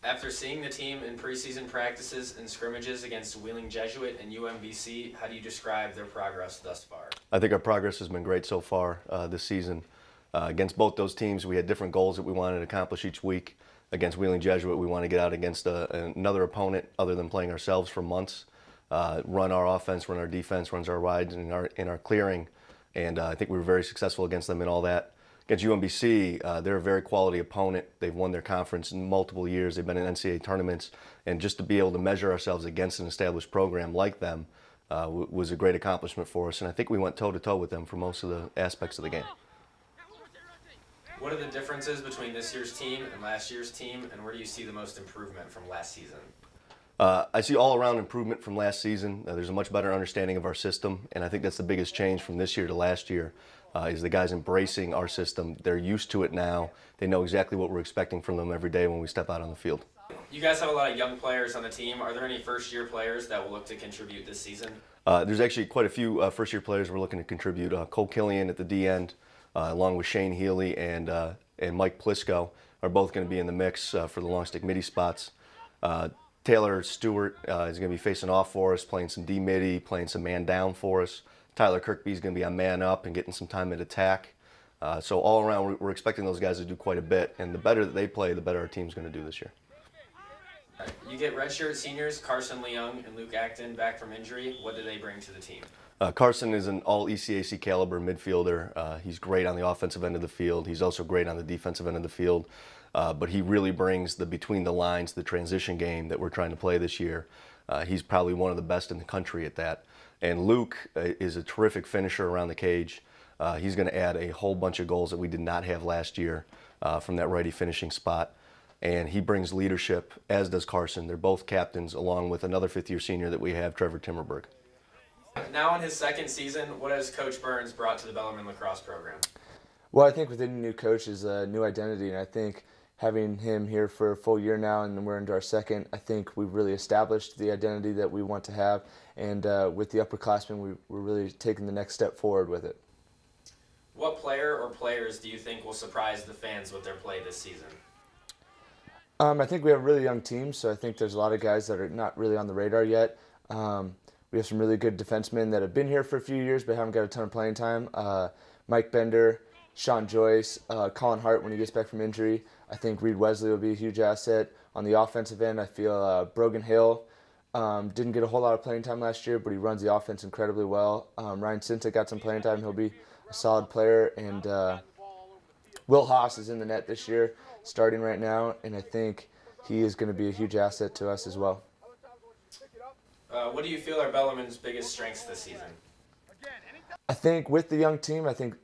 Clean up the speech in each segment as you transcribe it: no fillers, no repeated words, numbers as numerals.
After seeing the team in preseason practices and scrimmages against Wheeling Jesuit and UMBC, how do you describe their progress thus far? I think our progress has been great so far this season. Against both those teams, we had different goals that we wanted to accomplish each week. Against Wheeling Jesuit, we want to get out against another opponent other than playing ourselves for months, run our offense, run our defense, runs our wides and our clearing, and I think we were very successful against them in all that. Against UMBC, they're a very quality opponent. They've won their conference in multiple years. They've been in NCAA tournaments, and just to be able to measure ourselves against an established program like them was a great accomplishment for us, and I think we went toe-to-toe with them for most of the aspects of the game. What are the differences between this year's team and last year's team, and where do you see the most improvement from last season? I see all-around improvement from last season. There's a much better understanding of our system, and I think that's the biggest change from this year to last year, is the guys embracing our system. They're used to it now. They know exactly what we're expecting from them every day when we step out on the field. You guys have a lot of young players on the team. Are there any first-year players that will look to contribute this season? There's actually quite a few first-year players we're looking to contribute. Cole Killian at the D end, along with Shane Healy and Mike Plisco, are both going to be in the mix for the long stick midi spots. Taylor Stewart is going to be facing off for us, playing some D-midi, playing some man down for us. Tyler Kirkby is going to be on man up and getting some time at attack. So all around, we're expecting those guys to do quite a bit, and the better that they play, the better our team's going to do this year. You get redshirt seniors Carson Leung and Luke Acton back from injury. What do they bring to the team? Carson is an all-ECAC caliber midfielder. He's great on the offensive end of the field. He's also great on the defensive end of the field. But he really brings the between the lines, the transition game that we're trying to play this year. He's probably one of the best in the country at that. And Luke is a terrific finisher around the cage. He's going to add a whole bunch of goals that we did not have last year from that righty finishing spot. And he brings leadership, as does Carson. They're both captains, along with another fifth-year senior that we have, Trevor Timmerberg. Now in his second season, what has Coach Burns brought to the Bellarmine Lacrosse program? Well, I think with any new coach is a new identity, and I think having him here for a full year now, and we're into our second, I think we've really established the identity that we want to have, and with the upperclassmen, we're really taking the next step forward with it. What player or players do you think will surprise the fans with their play this season? I think we have a really young team, so I think there's a lot of guys that are not really on the radar yet. We have some really good defensemen that have been here for a few years but haven't got a ton of playing time. Mike Bender, Sean Joyce, Colin Hart when he gets back from injury. I think Reed Wesley will be a huge asset. On the offensive end, I feel Brogan Hill didn't get a whole lot of playing time last year, but he runs the offense incredibly well. Ryan Sinta got some playing time. He'll be a solid player. And Will Haas is in the net this year, starting right now, and I think he is going to be a huge asset to us as well. What do you feel are Bellarmine's biggest strengths this season? I think with the young team, I think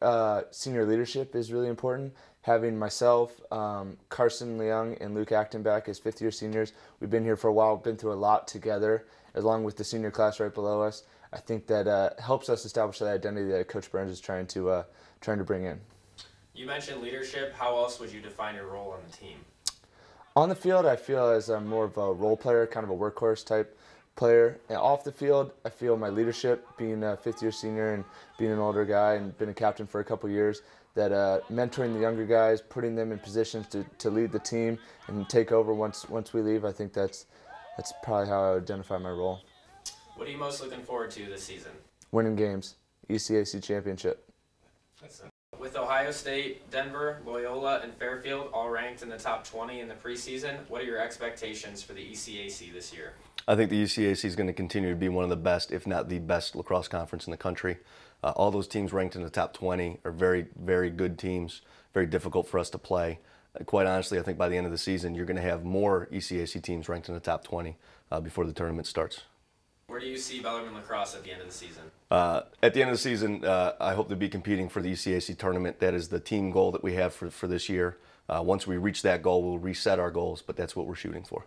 senior leadership is really important. Having myself, Carson Leung, and Luke Acton back as fifth-year seniors, we've been here for a while, been through a lot together, along with the senior class right below us. I think that helps us establish that identity that Coach Burns is trying to bring in. You mentioned leadership. How else would you define your role on the team? On the field, I feel as I'm more of a role player, kind of a workhorse type player. And off the field, I feel my leadership, being a fifth-year senior and being an older guy and been a captain for a couple years, that mentoring the younger guys, putting them in positions to lead the team and take over once we leave, I think that's probably how I would identify my role. What are you most looking forward to this season? Winning games, ECAC championship. With Ohio State, Denver, Loyola, and Fairfield all ranked in the top 20 in the preseason, what are your expectations for the ECAC this year? I think the ECAC is going to continue to be one of the best, if not the best, lacrosse conference in the country. All those teams ranked in the top 20 are very, very good teams, very difficult for us to play. Quite honestly, I think by the end of the season, you're going to have more ECAC teams ranked in the top 20 before the tournament starts. Where do you see Bellarmine Lacrosse at the end of the season? At the end of the season, I hope to be competing for the ECAC tournament. That is the team goal that we have for this year. Once we reach that goal, we'll reset our goals, but that's what we're shooting for.